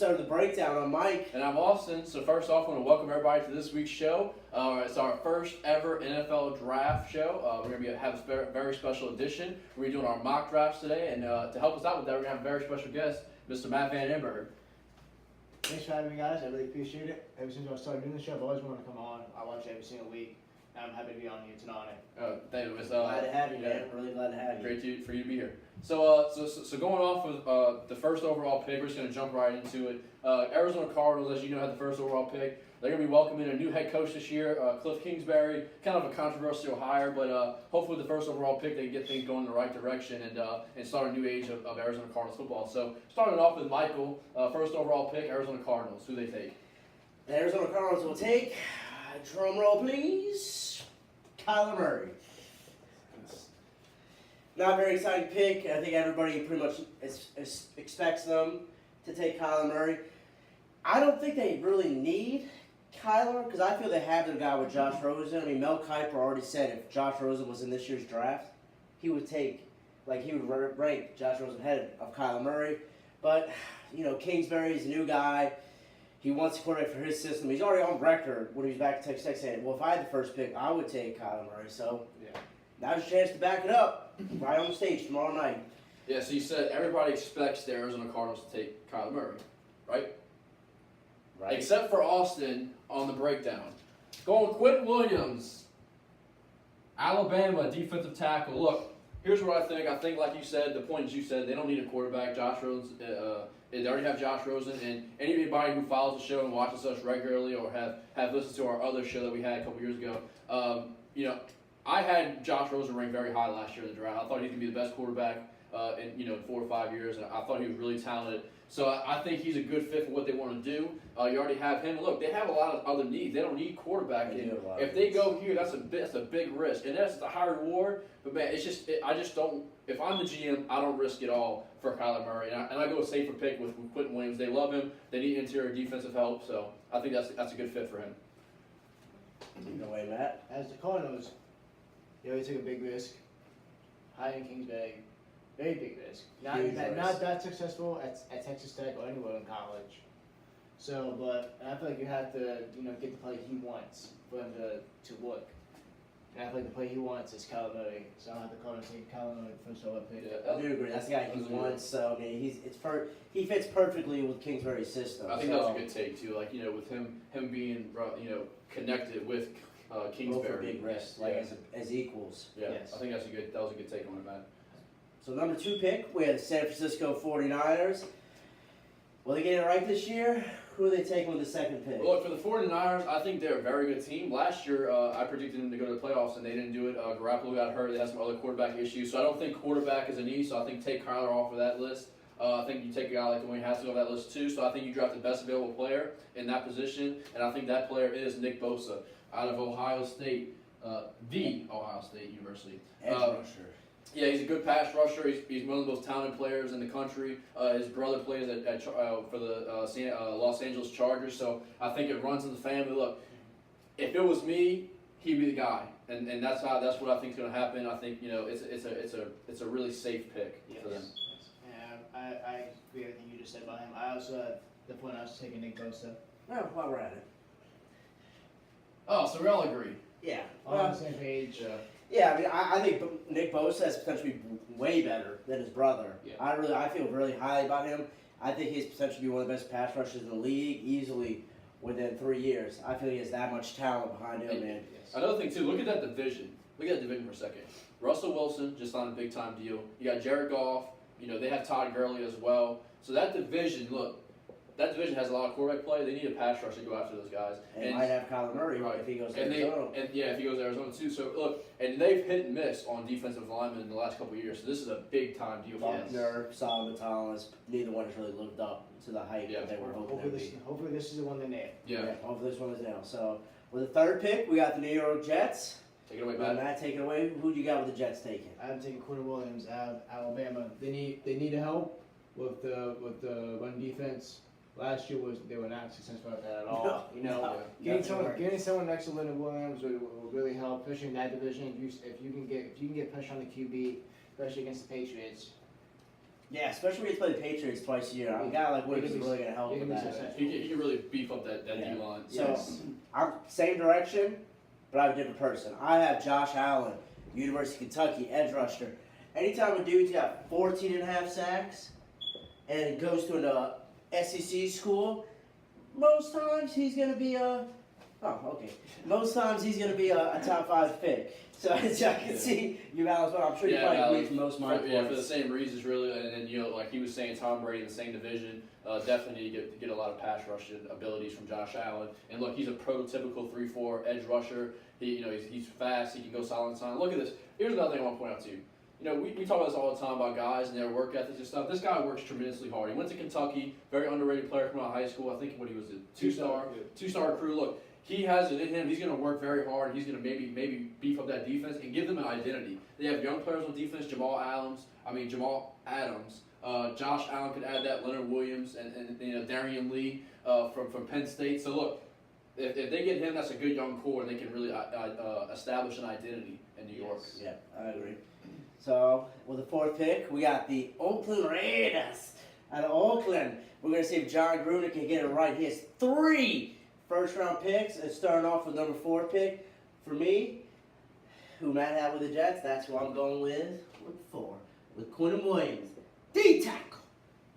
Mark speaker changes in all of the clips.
Speaker 1: episode of The Breakdown. I'm Mike.
Speaker 2: And I'm Austin. So first off, I want to welcome everybody to this week's show. It's our first ever NFL draft show. We're going to have a very special edition. We're doing our mock drafts today, and to help us out with that, we're going to have a very special guest, Mr. Matt Van Emberg.
Speaker 3: Thanks for having me, guys. I really appreciate it. Ever since I started doing the show, I've always wanted to come on. I watch every single week. I'm happy to be on here. It's an honor.
Speaker 2: Thank you.
Speaker 1: Glad to have you, man. Really glad to have you.
Speaker 2: Great for you to be here. So going off with the first overall pick, we're just going to jump right into it. Arizona Cardinals, as you know, had the first overall pick. They're going to be welcoming a new head coach this year, Cliff Kingsbury. Kind of a controversial hire, but hopefully with the first overall pick, they can get things going in the right direction and start a new age of Arizona Cardinals football. So starting off with Michael, first overall pick, Arizona Cardinals. Who they take?
Speaker 1: The Arizona Cardinals will take, drum roll please, Kyler Murray. Not a very exciting pick. I think everybody pretty much expects them to take Kyler Murray. I don't think they really need Kyler because I feel they have their guy with Josh Rosen. I mean, Mel Kiper already said if Josh Rosen was in this year's draft, he would rank Josh Rosen ahead of Kyler Murray. But, you know, Kingsbury's a new guy. He wants to quarterback for his system. He's already on record when he was back at Texas Tech saying, well, if I had the first pick, I would take Kyler Murray. So now's your chance to back it up right on the stage tomorrow night.
Speaker 2: Yeah, so you said everybody expects the Arizona Cardinals to take Kyler Murray, right?
Speaker 1: Right.
Speaker 2: Except for Austin on the breakdown. Going Quentin Williams, Alabama defensive tackle. Look, here's what I think. I think, like you said, the point you said, they don't need a quarterback. Josh Rosen, they already have Josh Rosen, and anybody who follows the show and watches us regularly or have listened to our other show that we had a couple years ago, I had Josh Rosen ranked very high last year in the draft. I thought he could be the best quarterback in 4 or 5 years, and I thought he was really talented. So I think he's a good fit for what they want to do. You already have him. Look, they have a lot of other needs. They don't need quarterback. If they go here, that's a big risk, and that's a high reward. But man, I just don't. If I'm the GM, I don't risk it all for Kyler Murray, and I go a safer pick with Quentin Williams. They love him. They need interior defensive help, so I think that's a good fit for him.
Speaker 1: No way, Matt.
Speaker 3: As the Cardinals, they always took a big risk. Hiring Kingsbury, very big risk. Not that successful at Texas Tech or anywhere in college. So, but I feel like you have to, get the play he wants for him to work. And I feel like the play he wants is Kyler Murray. So I don't have to call him say Kyler Murray first overall pick.
Speaker 1: I do agree. That's the guy he wants. So I mean, he fits perfectly with Kingsbury's system.
Speaker 2: I think that was a good take too. Like with him being connected with Kingsbury.
Speaker 1: Both are big risks, as equals.
Speaker 2: Yeah,
Speaker 1: yes.
Speaker 2: I think that was a good take on it, man.
Speaker 1: So number 2 pick, we have the San Francisco 49ers. Will they get it right this year? Who are they taking with the second pick?
Speaker 2: Well, look, for the 49ers, I think they're a very good team. Last year, I predicted them to go to the playoffs, and they didn't do it. Garoppolo got hurt. They had some other quarterback issues. So I don't think quarterback is a need, so I think take Kyler off of that list. I think you take a guy like Dwayne Haskins off that list too. So I think you draft the best available player in that position, and I think that player is Nick Bosa out of Ohio State, the Ohio State University.
Speaker 1: Edge rusher.
Speaker 2: Yeah, he's a good pass rusher. He's one of the most talented players in the country. His brother plays for the Los Angeles Chargers, so I think it runs in the family. Look, if it was me, he'd be the guy, and that's what I think is going to happen. I think it's a really safe pick for them.
Speaker 3: Yeah, I agree with everything you just said about him. I also at the point I was taking Nick Bosa.
Speaker 1: Oh, while we're at it.
Speaker 2: Oh, so we all agree.
Speaker 1: Yeah.
Speaker 3: All on the same page.
Speaker 1: Yeah, I mean, I think Nick Bosa has potential to be way better than his brother.
Speaker 2: Yeah.
Speaker 1: I feel really highly about him. I think he's potentially to be one of the best pass rushers in the league easily within 3 years. I feel he has that much talent behind him, man.
Speaker 2: Another thing too, look at that division. Look at that division for a second. Russell Wilson just signed a big time deal. You got Jared Goff. They have Todd Gurley as well. So that division, that division has a lot of quarterback play. They need a pass rush to go after those guys.
Speaker 1: And might have Kyler Murray if he goes to Arizona.
Speaker 2: If he goes to Arizona too. So look, and they've hit and miss on defensive linemen in the last couple of years. So this is a big time deal for them.
Speaker 1: Faulkner, Solomon Thomas, neither one has really lived up to the hype that they were hoping to be.
Speaker 3: Hopefully this is the one they nail.
Speaker 2: Yeah.
Speaker 1: Hopefully this one is now. So with the 3rd pick, we got the New York Jets.
Speaker 2: Take it away, Matt.
Speaker 1: Matt, take it away. Who do you got with the Jets taking?
Speaker 3: I'm taking Quentin Williams out of Alabama. They need help with the run defense. Last year they were not successful at that at all. Getting someone next to Leonard Williams will really help, especially in that division. If you can get pressure on the QB, especially against the Patriots,
Speaker 1: Yeah, especially when you play the Patriots twice a year. A guy like Williams is really going to help
Speaker 3: He
Speaker 1: with
Speaker 3: can be
Speaker 1: that.
Speaker 3: successful.
Speaker 2: He can really beef up that
Speaker 1: Yeah.
Speaker 2: D-line.
Speaker 1: So,
Speaker 3: Yes.
Speaker 1: I'm same direction, but I'm a different person. I have Josh Allen, University of Kentucky, edge rusher. Anytime a dude's got 14 and a half sacks and goes to an SEC school, most times he's going to be most times he's going to be a top 5 pick. So as I can see, you Allen, I'm sure you
Speaker 2: Yeah,
Speaker 1: probably
Speaker 2: Allen,
Speaker 1: agree for most of my
Speaker 2: for the
Speaker 1: points.
Speaker 2: same reasons, really. And you know, like he was saying, Tom Brady in the same division. Definitely need to get a lot of pass rushing abilities from Josh Allen. And look, he's a prototypical 3-4 edge rusher. He's fast. He can go silent time. Look at this. Here's another thing I want to point out to you. You know, we talk about this all the time about guys and their work ethics and stuff. This guy works tremendously hard. He went to Kentucky, very underrated player coming out of high school. I think what he was a two-star recruit. Look, he has it in him. He's going to work very hard. He's going to maybe beef up that defense and give them an identity. They have young players on defense. Jamal Adams. Josh Allen could add that. Leonard Williams and you know Darian Lee from Penn State. So look, if they get him, that's a good young core, and they can really establish an identity in New York.
Speaker 1: Yeah, I agree. So, with the 4th pick, we got the Oakland Raiders out of Oakland. We're going to see if John Gruden can get it right. He has 3 first-round picks, and starting off with number 4 pick. For me, who Matt had with the Jets, that's who I'm going with 4. With Quinton Williams, D-tackle,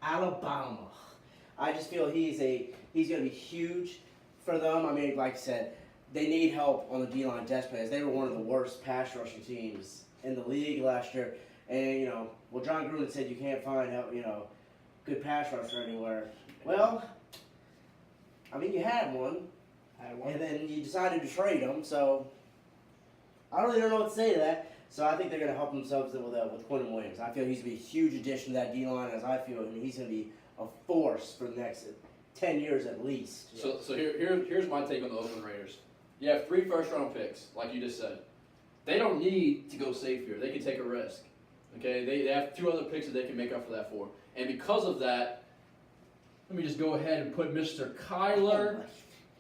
Speaker 1: Alabama. I just feel he's going to be huge for them. I mean, like I said, they need help on the D-line desperately, as they were one of the worst pass rushing teams in the league last year. And, you know, well, John Gruden said you can't find, good pass rusher anywhere. Well, I mean, you had one, and then you decided to trade him, so I don't really know what to say to that. So I think they're going to help themselves with Quinton Williams. I feel he's going to be a huge addition to that D-line, as I feel he's going to be a force for the next 10 years at least.
Speaker 2: So here's my take on the Oakland Raiders. You have 3 first-round picks, like you just said. They don't need to go safe here. They can take a risk. Okay, they have 2 other picks that they can make up for that for. And because of that, let me just go ahead and put Mr. Kyler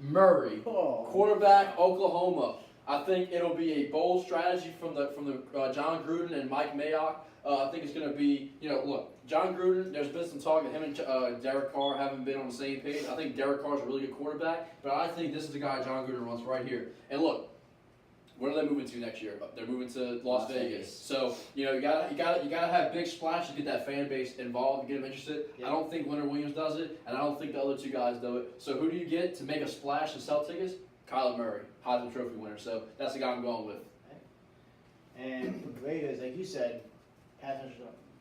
Speaker 2: Murray,
Speaker 1: Oh.
Speaker 2: quarterback, Oklahoma. I think it'll be a bold strategy from the John Gruden and Mike Mayock. I think it's going to be, look, John Gruden, there's been some talk that him and Derek Carr haven't been on the same page. I think Derek Carr's a really good quarterback, but I think this is the guy John Gruden runs right here. And look, where are they moving to next year? They're moving to Las Vegas. So you gotta have big splash to get that fan base involved and get them interested.
Speaker 3: Yeah.
Speaker 2: I don't think Leonard Williams does it, and I don't think the other 2 guys do it. So who do you get to make a splash and sell tickets? Kyler Murray, Heisman Trophy winner. So that's the guy I'm going with.
Speaker 3: And with the Raiders, like you said,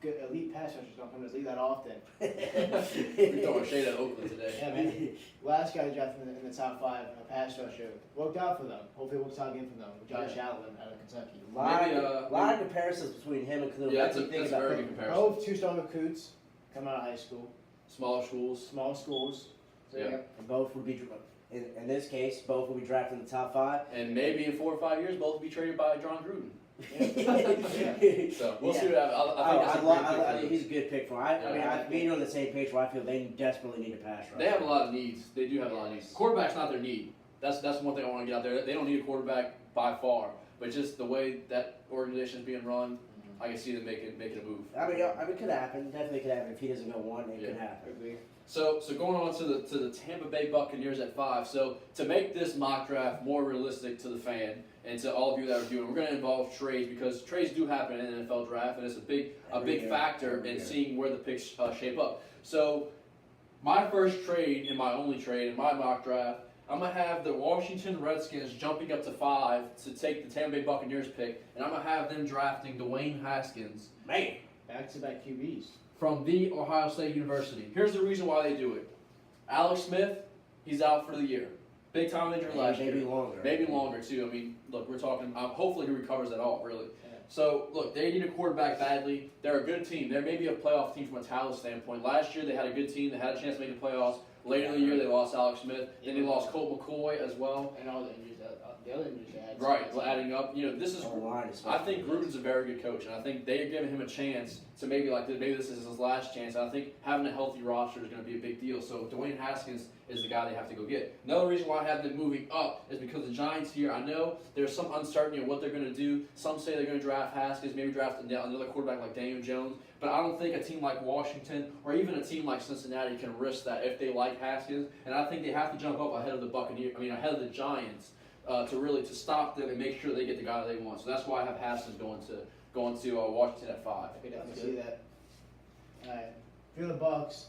Speaker 3: good elite pass rushers don't come to this league that often.
Speaker 2: We're throwing shade at Oakland today.
Speaker 3: Yeah, man. Last guy drafted in the top 5, a pass rusher, worked out for them. Hopefully it works out again for them. With Josh Allen out of Kentucky.
Speaker 1: A lot of comparisons between him and Khalil
Speaker 2: Yeah,
Speaker 1: Mack.
Speaker 2: that's a very good comparison.
Speaker 3: Both 2-star recruits come out of high school,
Speaker 2: Smaller schools.
Speaker 3: small schools. So
Speaker 2: Yeah.
Speaker 1: And both would be, in this case, both will be drafted in the top 5.
Speaker 2: And maybe in 4 or 5 years, both will be traded by John Gruden. So we'll see what happens. I think that's a great pick for them.
Speaker 1: He's a good pick for him. I mean, you're on the same page where I feel they desperately need a pass rush.
Speaker 2: They have a lot of needs. They do have a lot of needs. Quarterback's not their need. That's one thing I want to get out there. They don't need a quarterback by far, but just the way that organization is being run, I can see them making a move.
Speaker 1: I mean, it could happen. Definitely could happen. If he doesn't go 1, it could happen.
Speaker 3: Agree.
Speaker 2: So going on to the Tampa Bay Buccaneers at 5. So to make this mock draft more realistic to the fan and to all of you that are viewing, we're going to involve trades because trades do happen in an NFL draft, and it's a big factor in seeing where the picks shape up. So my first trade and my only trade in my mock draft, I'm going to have the Washington Redskins jumping up to 5 to take the Tampa Bay Buccaneers pick, and I'm going to have them drafting Dwayne Haskins.
Speaker 1: Man.
Speaker 3: Back-to-back QBs.
Speaker 2: From The Ohio State University. Here's the reason why they do it. Alex Smith, he's out for the year. Big time injury last year.
Speaker 1: Maybe longer.
Speaker 2: Maybe longer, too. I mean, look, we're talking, hopefully he recovers at all, really.
Speaker 3: Yeah.
Speaker 2: So, look, they need a quarterback badly. They're a good team. They're maybe a playoff team from a talent standpoint. Last year, they had a good team. They had a chance to make the playoffs. Later in the year, they lost Alex Smith. Then they lost Colt McCoy as well.
Speaker 3: And all the injuries, the other injuries they had.
Speaker 2: Right, adding up. This is...
Speaker 1: Line
Speaker 2: I think Gruden's a very good coach, and I think they're giving him a chance to maybe this is his last chance. And I think having a healthy roster is going to be a big deal. So Dwayne Haskins is the guy they have to go get. Another reason why I have them moving up is because the Giants here, I know there's some uncertainty of what they're going to do. Some say they're going to draft Haskins, maybe draft another quarterback like Daniel Jones. But I don't think a team like Washington or even a team like Cincinnati can risk that if they like Haskins. And I think they have to jump up ahead of the ahead of the Giants to stop them and make sure they get the guy they want. So that's why I have Haskins going to Washington at 5.
Speaker 3: I could definitely see that. Alright. For the Bucks,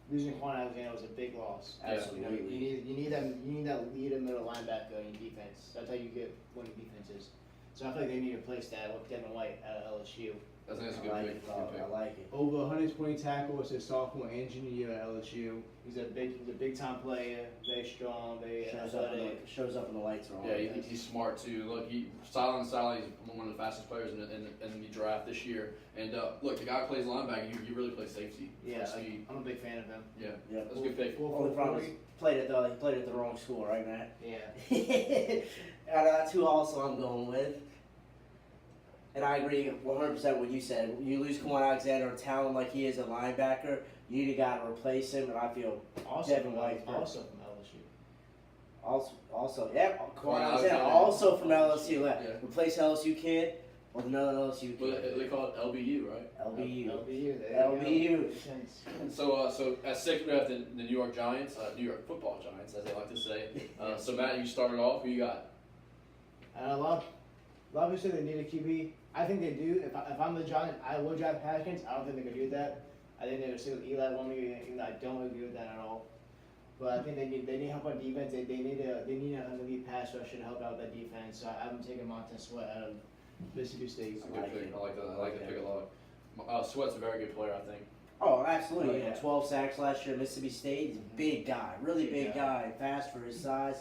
Speaker 3: losing Quan Alexander was a big loss.
Speaker 1: Absolutely.
Speaker 3: You need that leader middle linebacker in your defense. That's how you get winning defenses. So I feel like they need to replace that with Devin White at LSU.
Speaker 2: I think that's a
Speaker 1: I
Speaker 2: good
Speaker 1: like
Speaker 2: pick.
Speaker 1: it.
Speaker 2: Good pick.
Speaker 1: I like it.
Speaker 3: Over 120 tackles his sophomore and junior year at LSU. He's a big time player, very strong, very athletic.
Speaker 1: Shows up when the lights are on.
Speaker 2: Yeah, he's smart too. Look, he's one of the fastest players in the draft this year. And look, the guy plays linebacker. You really play safety.
Speaker 3: Yeah,
Speaker 2: for speed.
Speaker 3: I'm a big fan of him.
Speaker 2: Yeah,
Speaker 1: Yeah.
Speaker 2: that's a good pick.
Speaker 1: Only problem is he played at the wrong school, right, Matt?
Speaker 3: Yeah.
Speaker 1: And that's who also I'm going with. And I agree 100% with what you said. You lose Quan Alexander, a talent like he is a linebacker, you need a guy to replace him, and I feel Devin White's
Speaker 3: Also from LSU.
Speaker 1: yeah, Quan Alexander, also from LSU.
Speaker 2: Yeah.
Speaker 1: Replace LSU kid with another LSU
Speaker 2: Well,
Speaker 1: kid.
Speaker 2: they call it LBU, right?
Speaker 3: LBU.
Speaker 1: LBU.
Speaker 3: Makes sense.
Speaker 2: So at 6 we have the New York Giants, New York Football Giants, as they like to say. So Matt, you started off. Who you got?
Speaker 3: And a lot of people say they need a QB. I think they do. If I'm the Giants, I would draft Haskins. I don't think they could do that. I think they would still Eli one year, even though I don't agree with that at all. But I think they need help on defense. They need an elite pass rusher to help out that defense. So I'm taking Montez Sweat out of Mississippi State.
Speaker 2: It's a good pick. I like that. I like that pick a lot. Sweat's a very good player, I think.
Speaker 1: Oh, absolutely.
Speaker 3: Oh,
Speaker 1: He had
Speaker 3: yeah.
Speaker 1: 12 sacks last year at Mississippi State. He's a big guy, really big guy, fast for his size.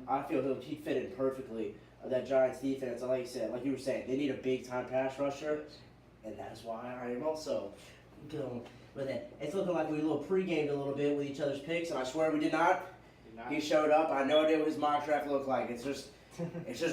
Speaker 1: I feel he'd fit in perfectly. That Giants defense, like you said, like you were saying, they need a big time pass rusher, and that's why I am also going with it. It's looking like we a little pre-gamed a little bit with each other's picks, and I swear we did not. He showed up. I no idea what his mock draft looked like. It's just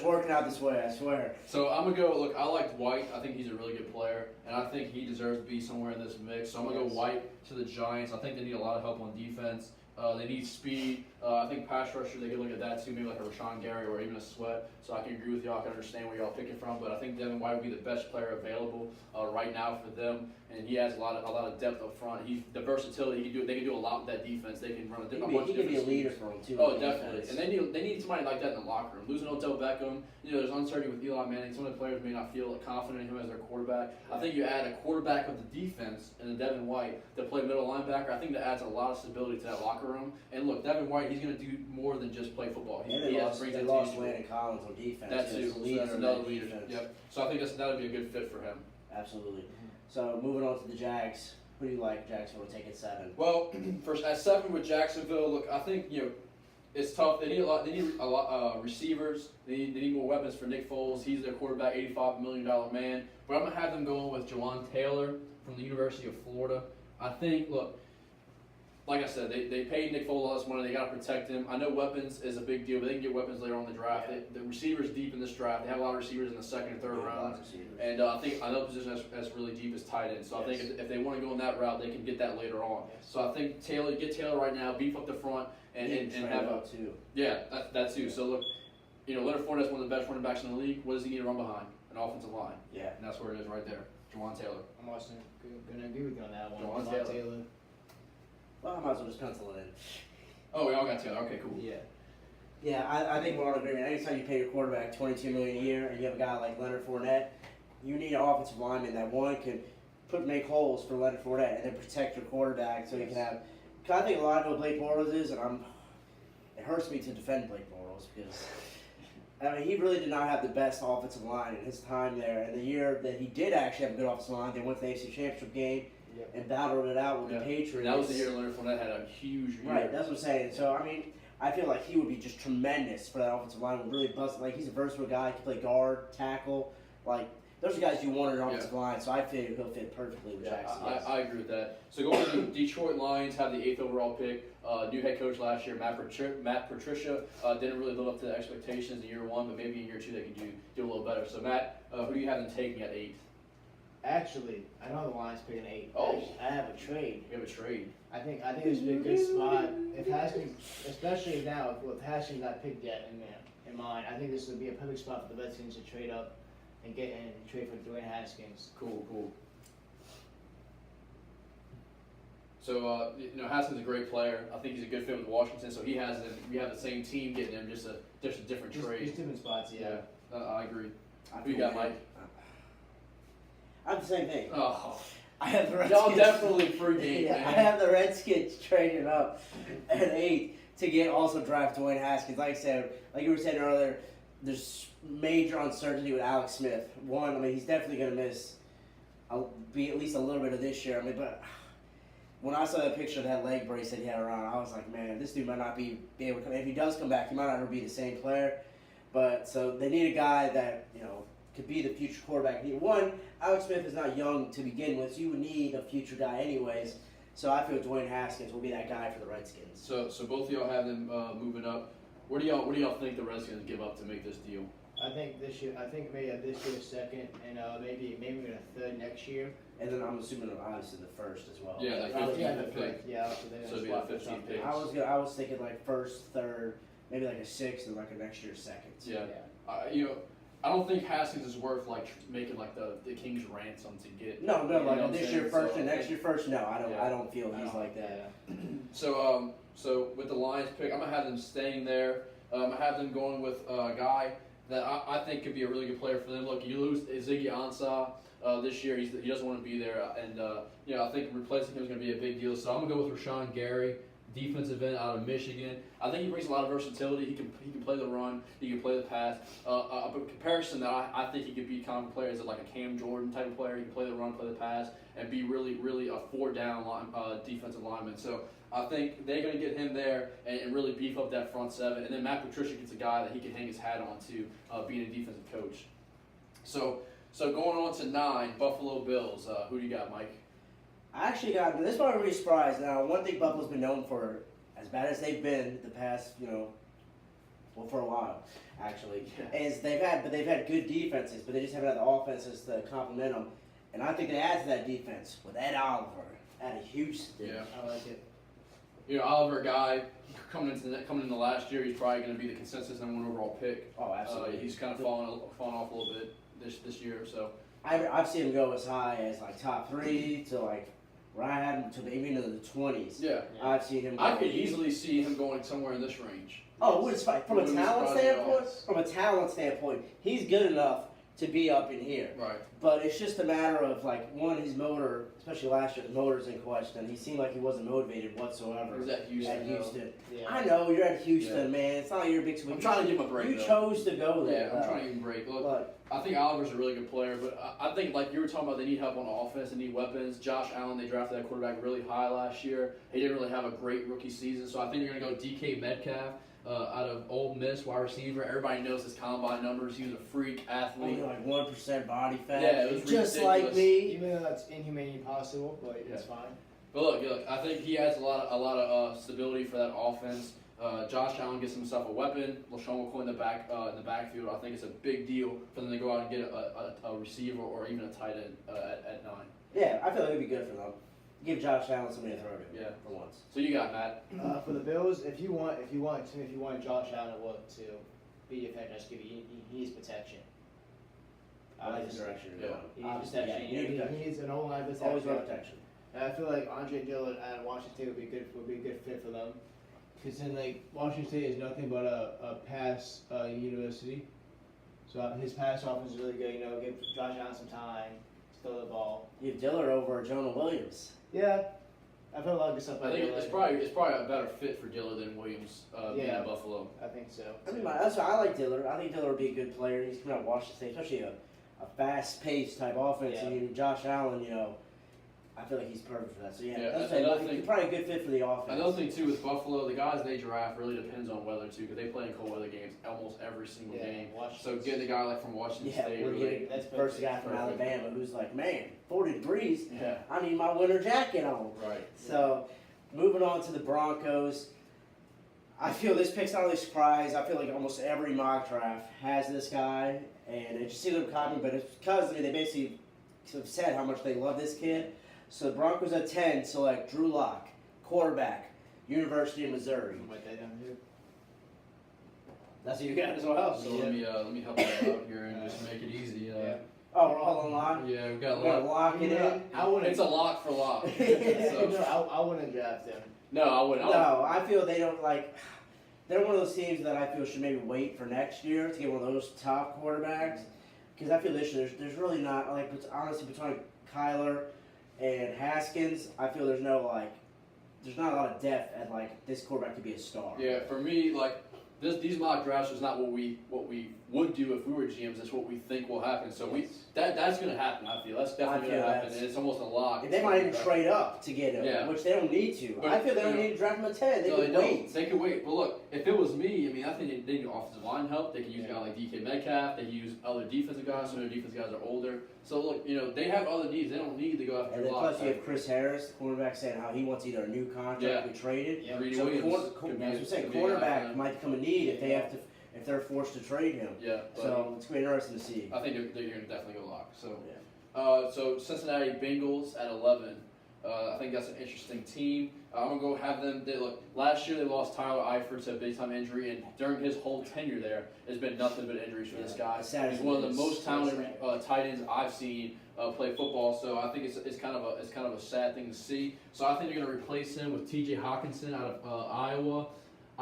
Speaker 1: working out this way. I swear.
Speaker 2: So I'm gonna go. Look, I liked White. I think he's a really good player, and I think he deserves to be somewhere in this mix. So I'm gonna go White to the Giants. I think they need a lot of help on defense. They need speed. I think pass rusher, they could look at that too, maybe like a Rashawn Gary or even a Sweat. So I can agree with y'all. I can understand where y'all picking from, but I think Devin White would be the best player available right now for them, and he has a lot of depth up front. The versatility they can do a lot with that defense. They can run a bunch of
Speaker 1: He could
Speaker 2: different
Speaker 1: be a leader
Speaker 2: schemes.
Speaker 1: for him too.
Speaker 2: Oh,
Speaker 1: on
Speaker 2: definitely.
Speaker 1: defense.
Speaker 2: And they need somebody like that in the locker room. Losing Odell Beckham, there's uncertainty with Eli Manning. Some of the players may not feel confident in him as their quarterback. I think you add a quarterback of the defense and a Devin White to play middle linebacker. I think that adds a lot of stability to that locker room. And look, Devin White, he's going to do more than just play football.
Speaker 1: And they lost Landon Collins on defense.
Speaker 2: That too.
Speaker 1: He's a leader
Speaker 2: That's
Speaker 1: in
Speaker 2: another
Speaker 1: that
Speaker 2: leader.
Speaker 1: defense.
Speaker 2: Yep. So I think that would be a good fit for him.
Speaker 1: Absolutely. So moving on to the Jags. Who do you like, Jacksonville, to take at 7?
Speaker 2: Well, first at 7 with Jacksonville, look, I think it's tough. They need a lot receivers. They need more weapons for Nick Foles. He's their quarterback, $85 million man. But I'm gonna have them going with Jawan Taylor from the University of Florida. I think, look, like I said, they paid Nick Foles all this money. They got to protect him. I know weapons is a big deal, but they can get weapons later on in the draft.
Speaker 3: Yeah.
Speaker 2: The receivers deep in this draft. They have a lot of receivers in the second and third round. And I think another position that's really deep is tight end. So I think if they want to go in that route, they can get that later on.
Speaker 3: Yes.
Speaker 2: So I think get Taylor right now, beef up the front, and have a
Speaker 1: too.
Speaker 2: yeah, that too. So look, Leonard Fournette's one of the best running backs in the league. What does he need to run behind? An offensive line.
Speaker 1: Yeah.
Speaker 2: And that's where it is right there. Jawan Taylor.
Speaker 3: I'm also gonna agree with you on that one.
Speaker 2: Jawan
Speaker 3: Jawan
Speaker 2: Taylor.
Speaker 1: Well, I might as well just pencil it in.
Speaker 2: Oh, we all got Taylor. Okay, cool.
Speaker 3: Yeah.
Speaker 1: Yeah, I think we're on agreement. Anytime you pay your quarterback $22 million a year, and you have a guy like Leonard Fournette, you need an offensive lineman that can make holes for Leonard Fournette and then protect your quarterback so you can have. Cause I think a lot of what Blake Bortles is, and it hurts me to defend Blake Bortles because he really did not have the best offensive line in his time there. And the year that he did actually have a good offensive line, they went to the AFC Championship game.
Speaker 3: Yep.
Speaker 1: And battled it out with the Patriots.
Speaker 2: And that was the year Leonard Fournette had a huge year.
Speaker 1: Right, that's what I'm saying. So, I feel like he would be just tremendous for that offensive line. Would really bust. Like, he's a versatile guy. He can play guard, tackle. Like, those are guys you want in an offensive line. So I feel he'll fit perfectly with Jackson.
Speaker 2: I agree with that. So going to the Detroit Lions, have the 8th overall pick. New head coach last year, Matt Patricia, didn't really live up to the expectations in year 1, but maybe in year 2 they can do a little better. So Matt, who do you have them taking at 8?
Speaker 3: Actually, I know the Lions picking 8.
Speaker 2: Oh.
Speaker 3: I have a trade.
Speaker 2: You have a trade.
Speaker 3: I think this would be a good spot. If Haskins, especially now, with Haskins not picked yet in mind, I think this would be a perfect spot for the Redskins to trade up and trade for Dwayne Haskins.
Speaker 2: Cool. So Haskins is a great player. I think he's a good fit with Washington. So we have the same team getting him, just a different trade.
Speaker 3: Just different spots, yeah.
Speaker 2: I agree.
Speaker 1: I
Speaker 2: Who you
Speaker 1: feel
Speaker 2: got,
Speaker 1: bad.
Speaker 2: Mike?
Speaker 1: I have the same thing.
Speaker 2: Oh,
Speaker 1: I have the
Speaker 2: y'all
Speaker 1: Redskins.
Speaker 2: definitely pregame,
Speaker 1: Yeah,
Speaker 2: man.
Speaker 1: I have the Redskins trading up at 8 to get also draft Dwayne Haskins. Like I said, like you were saying earlier, there's major uncertainty with Alex Smith. One, I mean, he's definitely going to miss, be at least a little bit of this year. I mean, but when I saw that picture of that leg brace that he had around, I was like, man, this dude might not be able to come. If he does come back, he might not be the same player. But so they need a guy that could be the future quarterback. One, Alex Smith is not young to begin with, so you would need a future guy anyways. So I feel Dwayne Haskins will be that guy for the Redskins.
Speaker 2: So both of y'all have them moving up. What do y'all think the Redskins give up to make this deal?
Speaker 3: I think this year this year second, and maybe even a third next year.
Speaker 1: And then I'm assuming obviously the first as well.
Speaker 2: Yeah, like
Speaker 3: Yeah,
Speaker 2: 15th
Speaker 3: the
Speaker 2: pick.
Speaker 3: first, yeah. So they're
Speaker 2: So
Speaker 3: gonna
Speaker 2: it'd be
Speaker 3: swap
Speaker 2: the
Speaker 3: for
Speaker 2: 15th
Speaker 3: something.
Speaker 2: pick.
Speaker 1: I was thinking like first, third, maybe like a sixth, and like a next year second.
Speaker 2: Yeah. I don't think Haskins is worth making the King's ransom to get.
Speaker 1: No,
Speaker 2: You know what
Speaker 1: like
Speaker 2: I'm
Speaker 1: this
Speaker 2: saying?
Speaker 1: year first
Speaker 2: So,
Speaker 1: and next year first. No, I don't.
Speaker 2: Yeah.
Speaker 1: I don't feel he's like that.
Speaker 3: Yeah.
Speaker 2: So with the Lions pick, I'm gonna have them staying there. I have them going with a guy that I think could be a really good player for them. Look, you lose Ziggy Ansah this year. He doesn't want to be there, and I think replacing him is going to be a big deal. So I'm gonna go with Rashawn Gary, defensive end out of Michigan. I think he brings a lot of versatility. He can play the run. He can play the pass. A comparison that I think he could be kind of a player is like a Cam Jordan type of player. He can play the run, play the pass, and be really a 4-down defensive lineman. So I think they're going to get him there and really beef up that front seven. And then Matt Patricia gets a guy that he can hang his hat on to being a defensive coach. So going on to 9, Buffalo Bills. Who do you got, Mike?
Speaker 1: I actually got this one. I'm really surprised. Now, one thing Buffalo's been known for, as bad as they've been the past, for a while, actually, is they've had good defenses, but they just haven't had the offenses to complement them. And I think they add to that defense with Ed Oliver out of Houston.
Speaker 2: Yeah.
Speaker 3: I like it.
Speaker 2: Oliver guy coming into last year, he's probably going to be the consensus number 1 overall pick.
Speaker 1: Oh, absolutely.
Speaker 2: He's kind of fallen off a little bit this year. So
Speaker 1: I've seen him go as high as like top 3 to like where I had him to maybe into the 20s.
Speaker 2: yeah,
Speaker 1: I've seen him.
Speaker 2: I could easily see him going somewhere in this range.
Speaker 1: Oh, it wouldn't surprise from a
Speaker 2: Wouldn't
Speaker 1: talent
Speaker 2: surprise me at all.
Speaker 1: standpoint. From a talent standpoint, he's good enough to be up in here.
Speaker 2: Right.
Speaker 1: But it's just a matter of like his motor, especially last year, the motor's in question. He seemed like he wasn't motivated whatsoever.
Speaker 2: He was at Houston.
Speaker 1: At
Speaker 2: though.
Speaker 1: Houston.
Speaker 3: Yeah.
Speaker 1: I know you're at Houston, man. It's not like you're a big.
Speaker 2: I'm trying to give him a break.
Speaker 1: You
Speaker 2: though.
Speaker 1: chose to go there.
Speaker 2: Yeah, I'm trying to give him a break. Look,
Speaker 1: But
Speaker 2: I think Oliver's a really good player, but I think like you were talking about, they need help on offense. They need weapons. Josh Allen, they drafted that quarterback really high last year. He didn't really have a great rookie season, so I think you're going to go DK Metcalf. Out of Ole Miss, wide receiver. Everybody knows his combine numbers. He was a freak athlete.
Speaker 1: only like 1% body fat.
Speaker 2: Yeah, it was
Speaker 1: just
Speaker 2: ridiculous.
Speaker 1: like me.
Speaker 3: Even though that's inhumanely possible, but it's fine.
Speaker 2: But look, I think he adds a lot of stability for that offense. Josh Allen gets himself a weapon. LaShawn McCoy in the backfield. I think it's a big deal for them to go out and get a receiver or even a tight end at 9.
Speaker 1: Yeah, I feel like it'd be good for them. Give Josh Allen somebody to throw to.
Speaker 2: Yeah.
Speaker 1: For once.
Speaker 2: So you got Matt.
Speaker 3: For the Bills, if you want Josh Allen to be effective, just give he needs protection.
Speaker 1: I like the direction you're going.
Speaker 3: He needs protection. He needs an O-line protection.
Speaker 1: Always want protection.
Speaker 3: And I feel like Andre Dillard at Washington State would be a good fit for them. Because then Washington State is nothing but a pass university. So his pass offense is really good. Give Josh Allen some time, throw the ball.
Speaker 1: You have Dillard over Jonah Williams.
Speaker 3: Yeah, I've heard a lot of good stuff
Speaker 2: I
Speaker 3: about
Speaker 2: think
Speaker 3: Dillard.
Speaker 2: it's probably a better fit for Dillard than Williams being in Buffalo.
Speaker 3: I think so.
Speaker 1: I mean, that's why I like Dillard. I think Dillard would be a good player. He's coming out of Washington State, especially a fast-paced type offense.
Speaker 3: Yeah.
Speaker 1: And Josh Allen, I feel like he's perfect for that. So
Speaker 2: Yeah,
Speaker 1: that's
Speaker 2: another thing-
Speaker 1: probably a good fit for the offense.
Speaker 2: Another thing too with Buffalo, the guys they draft really depends on weather too, because they play in cold weather games almost every single game. So getting a guy like from Washington
Speaker 1: Yeah,
Speaker 2: State
Speaker 1: we're
Speaker 2: really,
Speaker 1: getting
Speaker 3: that's
Speaker 1: first guy from
Speaker 2: perfect.
Speaker 1: Alabama who's like, man, 40 degrees.
Speaker 2: yeah,
Speaker 1: I need my winter jacket on.
Speaker 2: right.
Speaker 1: So, moving on to the Broncos. I feel this pick's not really a surprise. I feel like almost every mock draft has this guy, and it just seems like copying, but it's because they basically have said how much they love this kid. So the Broncos at 10 select Drew Lock, quarterback, University of Missouri.
Speaker 3: Write that down here.
Speaker 1: That's who you got as well.
Speaker 2: So let me help you out here and just make it easy.
Speaker 1: Oh, we're all on lock?
Speaker 2: Yeah, we've got a
Speaker 1: We're gonna
Speaker 2: lot.
Speaker 1: lock it in?
Speaker 3: I wouldn't.
Speaker 2: It's a lock for lock.
Speaker 3: No,
Speaker 2: So,
Speaker 3: I wouldn't draft him.
Speaker 2: no, I wouldn't.
Speaker 1: No, I feel they don't like. They're one of those teams that I feel should maybe wait for next year to get one of those top quarterbacks. Because I feel this year there's really not like honestly between Kyler and Haskins, I feel there's not a lot of depth at like this quarterback could be a star.
Speaker 2: Yeah, for me, like these mock drafts is not what we would do if we were GMs. It's what we think will happen. So that's going to happen. I feel that's definitely going to happen, and it's almost a lock.
Speaker 1: And they might even trade up to get him,
Speaker 2: Yeah.
Speaker 1: which they don't need to.
Speaker 2: But,
Speaker 1: I feel they don't
Speaker 2: you know,
Speaker 1: need to draft him at 10. They
Speaker 2: No,
Speaker 1: can
Speaker 2: they
Speaker 1: wait.
Speaker 2: don't. They could wait. But look, if it was me, I mean, I think they need offensive line help. They can use a guy like DK Metcalf. They can use other defensive guys. So their defensive guys are older. So look, they have other needs. They don't need to go after
Speaker 1: And
Speaker 2: Drew
Speaker 1: then
Speaker 2: Lock.
Speaker 1: plus you have Chris Harris, the cornerback, saying how he wants either a new contract
Speaker 2: Yeah.
Speaker 1: or be traded.
Speaker 3: Yeah.
Speaker 2: Greedy
Speaker 1: So
Speaker 2: Williams.
Speaker 1: that's what I'm saying.
Speaker 2: could be a guy
Speaker 1: Quarterback
Speaker 2: for them.
Speaker 1: might become a need if they're forced to trade him.
Speaker 2: Yeah, but
Speaker 1: So it's gonna be interesting to see.
Speaker 2: I think they're going to definitely go lock. So.
Speaker 1: Yeah.
Speaker 2: So Cincinnati Bengals at 11. I think that's an interesting team. I'm gonna go have them. Look, last year they lost Tyler Eifert to a big time injury, and during his whole tenure there, there's been nothing but injuries for this guy. He's one of the most talented tight ends I've seen play football. So I think it's kind of a sad thing to see. So I think they're gonna replace him with T.J. Hawkinson out of Iowa.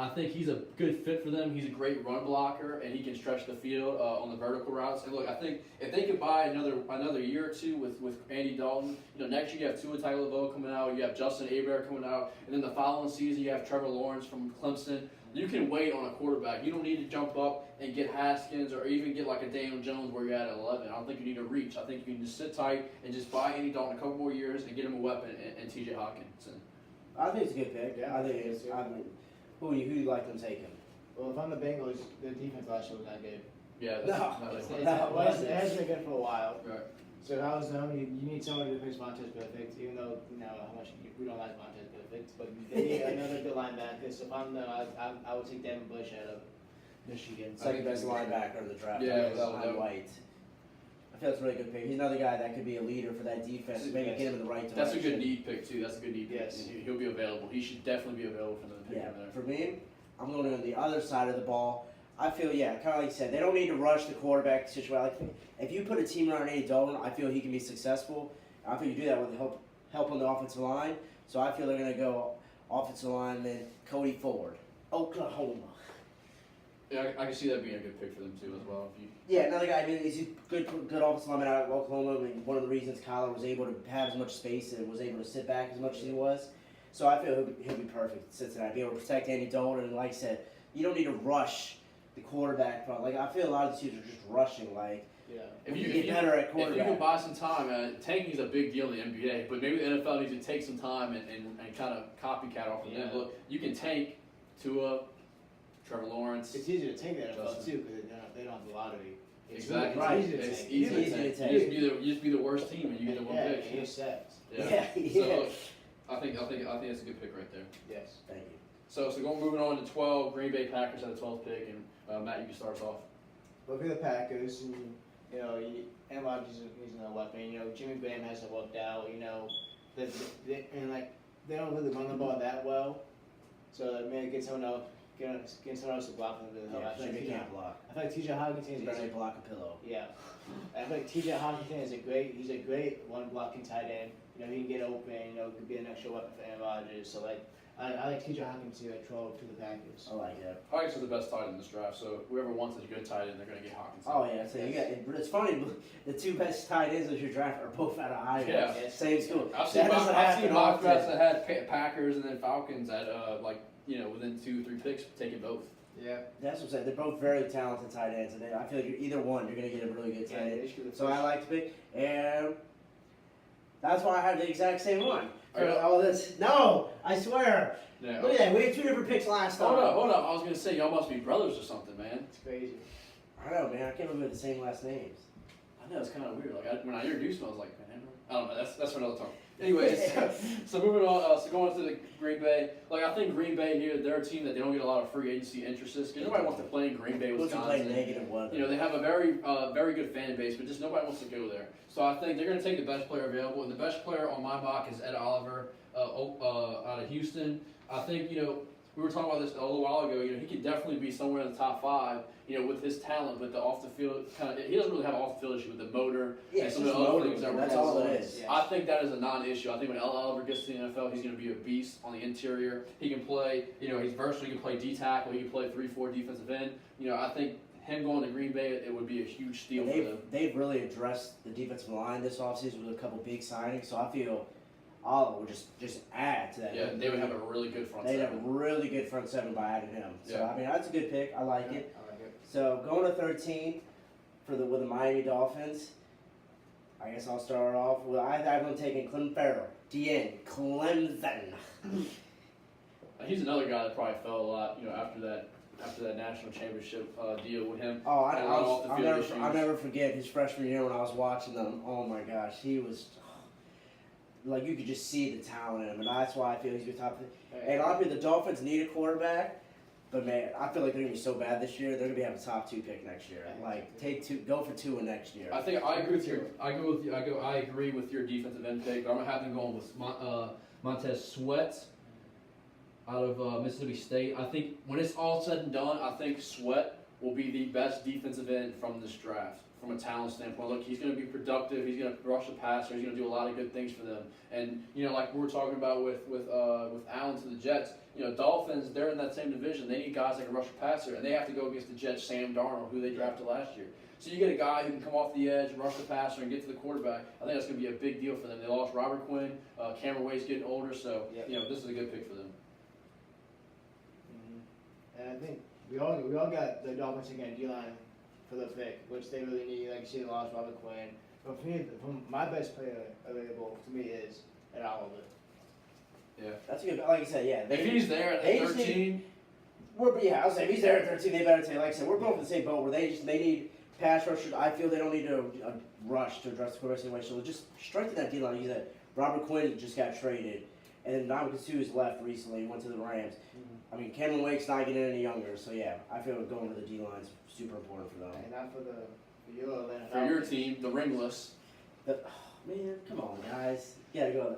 Speaker 2: I think he's a good fit for them. He's a great run blocker, and he can stretch the field on the vertical routes. And look, I think if they could buy another year or two with Andy Dalton, next year you have Tua Tagovailoa coming out, you have Justin Herbert coming out, and then the following season you have Trevor Lawrence from Clemson. You can wait on a quarterback. You don't need to jump up and get Haskins or even get like a Daniel Jones where you're at 11. I don't think you need to reach. I think you can just sit tight and just buy Andy Dalton a couple more years and get him a weapon and T.J. Hawkinson.
Speaker 1: I think it's a good pick.
Speaker 3: Yeah,
Speaker 1: I think it is. I mean, who do you like them taking?
Speaker 3: Well, if I'm the Bengals, their defense last year was not good.
Speaker 2: Yeah,
Speaker 1: No.
Speaker 3: It has been good for a while.
Speaker 2: Right.
Speaker 3: So if I was them, you need somebody to replace Montez Perfect, even though how much we don't like Montez Perfect, but they need another good linebacker. So if I'm them, I would take Devin Bush out of Michigan.
Speaker 1: Second best linebacker in the draft.
Speaker 2: Yeah,
Speaker 1: behind White. I feel that's a really good pick. He's another guy that could be a leader for that defense. Maybe get him in the right direction.
Speaker 2: That's a good need pick too. That's a good need pick.
Speaker 3: Yes.
Speaker 2: And he'll be available. He should definitely be available for them to pick
Speaker 1: Yeah,
Speaker 2: him there.
Speaker 1: for me, I'm going on the other side of the ball. I feel, kind of like you said, they don't need to rush the quarterback situation. Like, if you put a team around Andy Dalton, I feel he can be successful. I feel you do that with help on the offensive line. So I feel they're going to go offensive lineman Cody Ford, Oklahoma.
Speaker 2: Yeah, I can see that being a good pick for them too as well. If you,
Speaker 1: Yeah, another guy. I mean, he's a good offensive lineman out of Oklahoma. I mean, one of the reasons Kyler was able to have as much space and was able to sit back as much as he was. So I feel he'll be perfect at Cincinnati. Be able to protect Andy Dalton, and like I said, you don't need to rush the quarterback. Like I feel a lot of the teams are just rushing. Like
Speaker 3: Yeah.
Speaker 1: if you get better at
Speaker 2: if you can
Speaker 1: quarterback.
Speaker 2: buy some time, tanking is a big deal in the NBA, but maybe the NFL needs to take some time and kind of copycat off of them.
Speaker 3: Yeah.
Speaker 2: Look, you can tank Tua, Trevor Lawrence.
Speaker 3: It's easier to take that NFL
Speaker 2: Justin.
Speaker 3: too because they don't have the lottery.
Speaker 2: Exactly.
Speaker 1: Right.
Speaker 3: It's easy to
Speaker 2: It's
Speaker 3: take.
Speaker 2: easy to
Speaker 1: Easy to
Speaker 2: tank.
Speaker 1: tank.
Speaker 2: You just be the worst team and you get the one
Speaker 3: Yeah,
Speaker 2: pick.
Speaker 3: you're set.
Speaker 1: Yeah.
Speaker 2: So look, I think that's a good pick right there.
Speaker 3: Yes.
Speaker 1: Thank you.
Speaker 2: So moving on to 12, Green Bay Packers at the 12th pick, and Matt, you can start us off.
Speaker 3: Look at the Packers, and Aaron Rodgers is a weapon. Jimmy Graham hasn't worked out. They don't really run the ball that well. So maybe get someone else to block them.
Speaker 1: Yeah, Jimmy can't block.
Speaker 3: I feel like T.J. Hawkinson
Speaker 1: He's
Speaker 3: is
Speaker 1: better than block a pillow.
Speaker 3: yeah. I feel like T.J. Hawkinson is he's a great one blocking tight end. He can get open. Could be an extra weapon for Aaron Rodgers. So I like T.J. Hawkinson at 12 to the Packers.
Speaker 1: I like that.
Speaker 2: Hawkinson's the best tight end in this draft, so whoever wants a good tight end, they're going to get Hawkinson.
Speaker 1: Oh yeah, so you got. But it's funny. The two best tight ends of your draft are both out of Iowa.
Speaker 2: Yeah.
Speaker 1: Same school.
Speaker 2: I've seen
Speaker 1: That doesn't happen
Speaker 2: mock
Speaker 1: often.
Speaker 2: drafts that had Packers and then Falcons at within 2-3 picks taking both.
Speaker 3: Yeah.
Speaker 1: That's what I'm saying. They're both very talented tight ends, and I feel like either one, you're gonna get a really good tight end.
Speaker 3: they should
Speaker 1: So I like to pick, and that's why I have the exact same one.
Speaker 2: Are you-
Speaker 1: All this. No, I swear.
Speaker 2: Yeah.
Speaker 1: Look at that. We had two different picks last time.
Speaker 2: Hold up. I was going to say, y'all must be brothers or something, man.
Speaker 3: It's crazy.
Speaker 1: I know, man. I can't believe we had the same last names.
Speaker 2: I know, it's kind of weird. Like, when I introduced him, I was like, man, I don't know. That's for another time. Anyways, so moving on, so going to the Green Bay. I think Green Bay here, they're a team that they don't get a lot of free agency interest in. Because nobody wants to play in Green Bay,
Speaker 1: Who's playing
Speaker 2: Wisconsin.
Speaker 1: negative weather?
Speaker 2: They have a very good fan base, but just nobody wants to go there. So I think they're going to take the best player available, and the best player on my mock is Ed Oliver out of Houston. I think we were talking about this a little while ago. He could definitely be somewhere in the top 5. With his talent, but the off the field he doesn't really have an off the field issue with the motor
Speaker 1: Yeah,
Speaker 2: and
Speaker 1: it's
Speaker 2: some of
Speaker 1: just
Speaker 2: the other
Speaker 1: motor.
Speaker 2: things that
Speaker 1: That's
Speaker 2: we're
Speaker 1: all
Speaker 2: doing.
Speaker 1: it is.
Speaker 3: Yeah.
Speaker 2: I think that is a non-issue. I think when Oliver gets to the NFL, he's going to be a beast on the interior. He can play. He's versatile. He can play D tackle. He can play 3-4 defensive end. I think him going to Green Bay, it would be a huge steal for them.
Speaker 1: They've really addressed the defensive line this offseason with a couple big signings, so I feel Oliver would just add to that.
Speaker 2: Yeah, they would have a really good front
Speaker 1: They'd have a
Speaker 2: seven.
Speaker 1: really good front seven by adding him. So
Speaker 2: Yeah.
Speaker 1: I mean that's a good pick. I like it.
Speaker 3: I like it.
Speaker 1: So going to 13 with the Miami Dolphins. I guess I'll start off with I have them taking Clem Farrell, DN Clemson.
Speaker 2: He's another guy that probably fell a lot, after that national championship deal with him.
Speaker 1: Oh,
Speaker 2: Had a lot of off the field issues.
Speaker 1: I'll never forget his freshman year when I was watching them. Oh my gosh, he was like you could just see the talent in him, and that's why I feel he's the top. And obviously the Dolphins need a quarterback, but man, I feel like they're gonna be so bad this year. They're gonna be having a top 2 pick next year. Like go for 2 in next year.
Speaker 2: I think I agree with your. I agree with your defensive end pick, but I'm gonna have them going with Montez Sweat out of Mississippi State. I think when it's all said and done, I think Sweat will be the best defensive end from this draft, from a talent standpoint. Look, he's going to be productive. He's going to rush the passer. He's going to do a lot of good things for them. And like we were talking about with Allen to the Jets. Dolphins, they're in that same division. They need guys that can rush the passer, and they have to go against the Jets' Sam Darnold, who they drafted last year. So you get a guy who can come off the edge, rush the passer, and get to the quarterback. I think that's going to be a big deal for them. They lost Robert Quinn. Cameron Wade's getting older, so this is a good pick for them.
Speaker 3: And I think we all got the Dolphins again D-line for the pick, which they really need. Like you see, they lost Robert Quinn. But for me, my best player available to me is Ed Oliver.
Speaker 2: Yeah.
Speaker 1: That's a good. Like I said, yeah.
Speaker 2: If he's there at
Speaker 1: they just
Speaker 2: 13,
Speaker 1: I'll say if he's there at 13, they better take. Like I said, we're both in the same boat where they need pass rushers. I feel they don't need to rush to address the quarterback situation. So just strengthen that D line. You said Robert Quinn just got traded, and then Ndamukong Suh's left recently. Went to the Rams. I mean, Cameron Wake's not getting any younger, so yeah, I feel going to the D line's super important for them.
Speaker 3: And not for your Atlanta
Speaker 2: for your
Speaker 3: Falcons.
Speaker 2: team, the ringless.
Speaker 1: Man, come on, guys, you gotta go.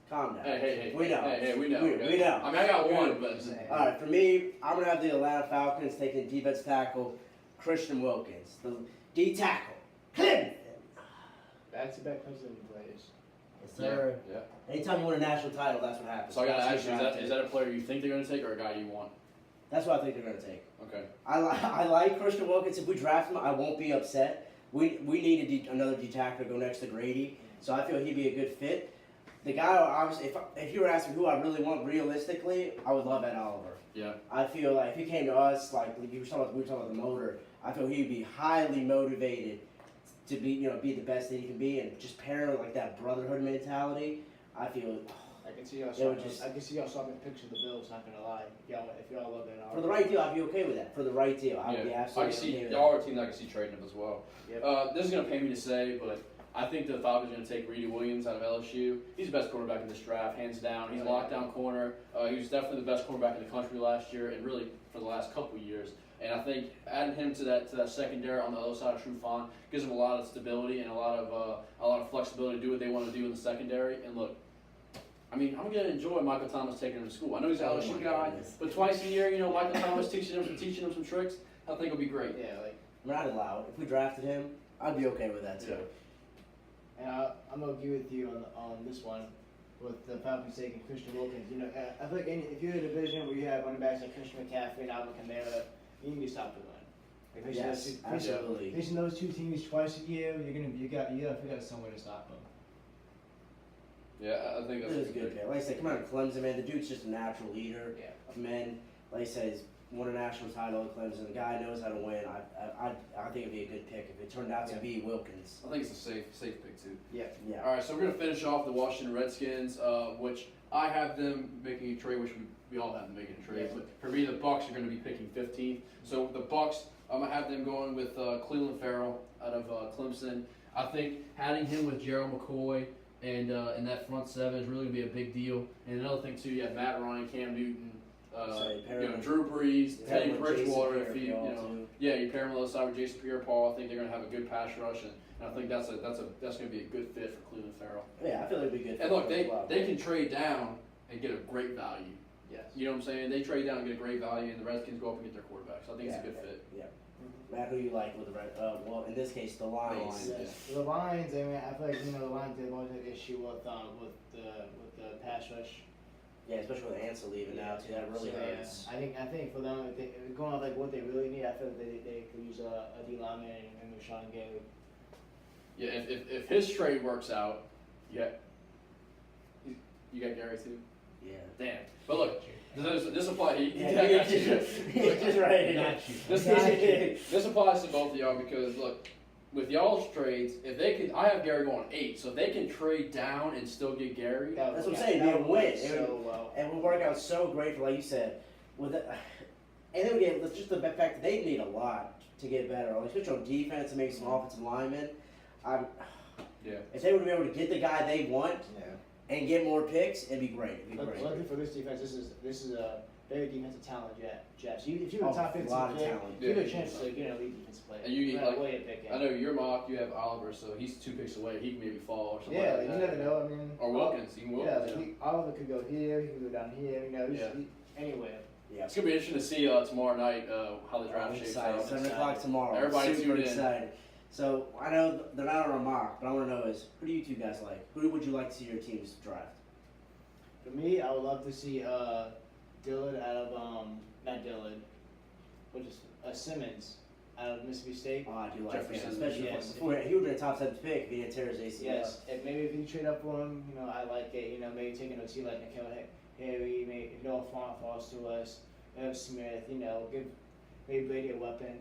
Speaker 1: Calm down.
Speaker 2: Hey,
Speaker 1: we know.
Speaker 2: Hey, we know.
Speaker 1: We know.
Speaker 2: I mean, I got one, but
Speaker 1: All right, for me, I'm gonna have the Atlanta Falcons taking defense tackle Christian Wilkins, the D tackle. Clemson.
Speaker 3: Back-to-back Clemson players.
Speaker 1: Yes, sir.
Speaker 2: Yeah.
Speaker 1: Anytime you win a national title, that's what happens.
Speaker 2: So I gotta
Speaker 1: That's
Speaker 2: ask you,
Speaker 1: what
Speaker 2: is that a player you think they're gonna take or a guy you want?
Speaker 1: That's what I think they're gonna take.
Speaker 2: Okay.
Speaker 1: I like Christian Wilkins. If we draft him, I won't be upset. We need another D tackle to go next to Grady, so I feel he'd be a good fit. The guy, obviously, if you were asking who I really want realistically, I would love Ed Oliver.
Speaker 2: Yeah.
Speaker 1: I feel like if he came to us, like we were talking about the motor, I feel he'd be highly motivated to be the best that he can be, and just pairing like that brotherhood mentality. I feel
Speaker 3: I can see y'all
Speaker 1: It would
Speaker 3: swapping picks of the Bills. Not gonna lie, if y'all love that.
Speaker 1: for the right deal, I'd be okay with that. For the right deal, I would be
Speaker 2: I
Speaker 1: absolutely
Speaker 2: can see
Speaker 1: okay with
Speaker 2: y'all are a team that I can see trading him as well.
Speaker 3: Yep.
Speaker 2: This is gonna pay me to say, but I think the Falcons are gonna take Reedy Williams out of LSU. He's the best quarterback in this draft, hands down. He's a lockdown corner. He was definitely the best quarterback in the country last year, and really for the last couple of years. And I think adding him to that secondary on the other side of Trufant gives him a lot of stability and a lot of flexibility to do what they want to do in the secondary. And look, I mean, I'm gonna enjoy Michael Thomas taking him to school. I know he's an LSU guy, but twice a year, Michael Thomas teaching him some tricks. I think it'll be great.
Speaker 3: Yeah, like.
Speaker 1: I'm not allowed. If we drafted him, I'd be okay with that too.
Speaker 3: And I'm gonna agree with you on this one, with the Falcons taking Christian Wilkins. I feel like if you're in a division where you have running backs like Christian McCaffrey and Alvin Kamara, you need to stop the run. Like,
Speaker 1: Yes, absolutely.
Speaker 3: Facing those two teams twice a year, you gotta figure out some way to stop them.
Speaker 2: Yeah, I think that's
Speaker 1: This is a good pick. Like I said, come on, Clemson, man. The dude's just a natural leader
Speaker 3: Yeah.
Speaker 1: of men. Like I said, he's won a national title at Clemson. The guy knows how to win. I think it'd be a good pick if it turned out to be Wilkins.
Speaker 2: I think it's a safe pick too.
Speaker 1: Yeah.
Speaker 2: All right, so we're gonna finish off the Washington Redskins, which I have them making a trade, which we all have them making a trade.
Speaker 3: Yeah.
Speaker 2: But for me, the Bucks are gonna be picking 15th. So the Bucks, I'm gonna have them going with Cleveland Farrell out of Clemson. I think adding him with Gerald McCoy and in that front seven is really gonna be a big deal. And another thing too, you have Matt Ryan, Cam Newton, Drew Brees, Teddy Bridgewater. If you you pair him on the side with Jason Pierre-Paul, I think they're gonna have a good pass rush, and I think that's gonna be a good fit for Cleveland Farrell.
Speaker 1: Yeah, I feel it'd be good.
Speaker 2: And look, they can trade down and get a great value.
Speaker 3: Yes.
Speaker 2: You know what I'm saying? They trade down and get a great value, and the Redskins go up and get their quarterback. So I think it's a good fit.
Speaker 1: Yeah. Matt, who you like with the Red? Well, in this case, the Lions.
Speaker 2: Lions.
Speaker 3: Yes. The Lions, I mean, I feel like, the Lions, they've always had issue with the pass rush.
Speaker 1: Yeah, especially with Ansel leaving now too. That really
Speaker 3: So,
Speaker 1: hurts.
Speaker 3: I think for them, if they, going off like what they really need, I feel like they could use a D lineman and Rashawn Gary.
Speaker 2: Yeah, if his trade works out, yeah. You got Gary too?
Speaker 1: Yeah.
Speaker 2: Damn. But look, this applies.
Speaker 1: Just right.
Speaker 4: Got you.
Speaker 2: This applies to both of y'all because look, with y'all's trades, if they could, I have Gary going 8, so if they can trade down and still get Gary.
Speaker 1: That's what I'm saying,
Speaker 3: That
Speaker 1: it'd be a
Speaker 3: would
Speaker 1: win.
Speaker 3: work so well.
Speaker 1: And it would work out so great for, like you said, with the, and then we get just the fact that they need a lot to get better, especially on defense and maybe some offensive linemen.
Speaker 2: Yeah.
Speaker 1: If they would be able to get the guy they want
Speaker 3: Yeah.
Speaker 1: and get more picks, it'd be great. It'd be great.
Speaker 3: Luckily for this defense, this is a very defensive talent, Jeff. So if you were
Speaker 1: Oh,
Speaker 3: top
Speaker 1: a
Speaker 3: 15
Speaker 1: lot of
Speaker 3: pick,
Speaker 1: talent.
Speaker 3: you have
Speaker 2: Yeah.
Speaker 3: a chance to get an elite defensive player.
Speaker 2: And you
Speaker 3: no
Speaker 2: like-
Speaker 3: matter where you pick
Speaker 2: I know your mock, you have Oliver, so he's 2 picks away. He can maybe fall or something.
Speaker 3: Yeah,
Speaker 2: like
Speaker 3: you
Speaker 2: that.
Speaker 3: never know. I mean,
Speaker 2: Or Wilkins, even
Speaker 3: Yeah,
Speaker 2: Wilkins.
Speaker 3: like Oliver could go here, he could go down here.
Speaker 2: Yeah.
Speaker 3: Anywhere.
Speaker 1: Yeah.
Speaker 2: It's gonna be interesting to see tomorrow night how the
Speaker 1: I'm
Speaker 2: draft shapes
Speaker 1: excited.
Speaker 2: out.
Speaker 1: 7 o'clock tomorrow.
Speaker 2: Everybody
Speaker 1: Super
Speaker 2: tune in.
Speaker 1: excited. So I know they're not on our mock, but I want to know is who do you two guys like? Who would you like to see your teams draft?
Speaker 3: For me, I would love to see Dillard out of not Dillard, but just Simmons out of Mississippi State.
Speaker 1: Oh, I do like
Speaker 2: Jefferson,
Speaker 1: him, especially
Speaker 3: yes.
Speaker 1: before he would have been a top 7 pick if he didn't tear his ACL.
Speaker 3: Yes, and maybe if you trade up for him, I like it. Maybe taking a team like Nikhil Harry, maybe Noah Falls to us, Smith. Give maybe Brady a weapon.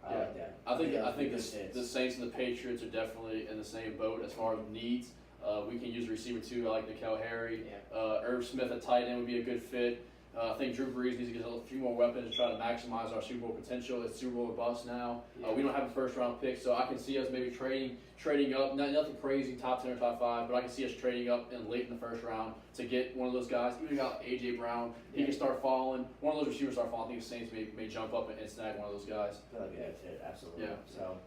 Speaker 1: I like that.
Speaker 2: I think
Speaker 1: Yeah, good
Speaker 2: the
Speaker 1: fits.
Speaker 2: Saints and the Patriots are definitely in the same boat as far as needs. We can use a receiver too. I like Nikhil Harry. Irv Smith at tight end would be a good fit. I think Drew Brees needs to get a few more weapons to try to maximize our Super Bowl potential. It's Super Bowl or bust now. We don't have a first round pick, so I can see us maybe trading up. Nothing crazy, top 10 or top 5, but I can see us trading up in late in the first round to get one of those guys. Even got AJ Brown, he can start falling. One of those receivers start falling. I think the Saints may jump up and snag one of those guys.
Speaker 1: I feel like a good fit, absolutely.
Speaker 2: Yeah.
Speaker 1: So,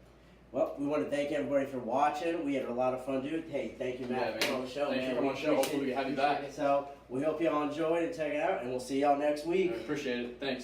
Speaker 1: well, we want to thank everybody for watching. We had a lot of fun, dude. Hey, thank you, Matt,
Speaker 2: Yeah,
Speaker 1: for
Speaker 2: man.
Speaker 1: coming on the show,
Speaker 2: Thanks
Speaker 1: man.
Speaker 2: for coming on the show. Hopefully we can have you back.
Speaker 1: So, we hope y'all enjoyed and check it out, and we'll see y'all next week.
Speaker 2: I appreciate it. Thanks.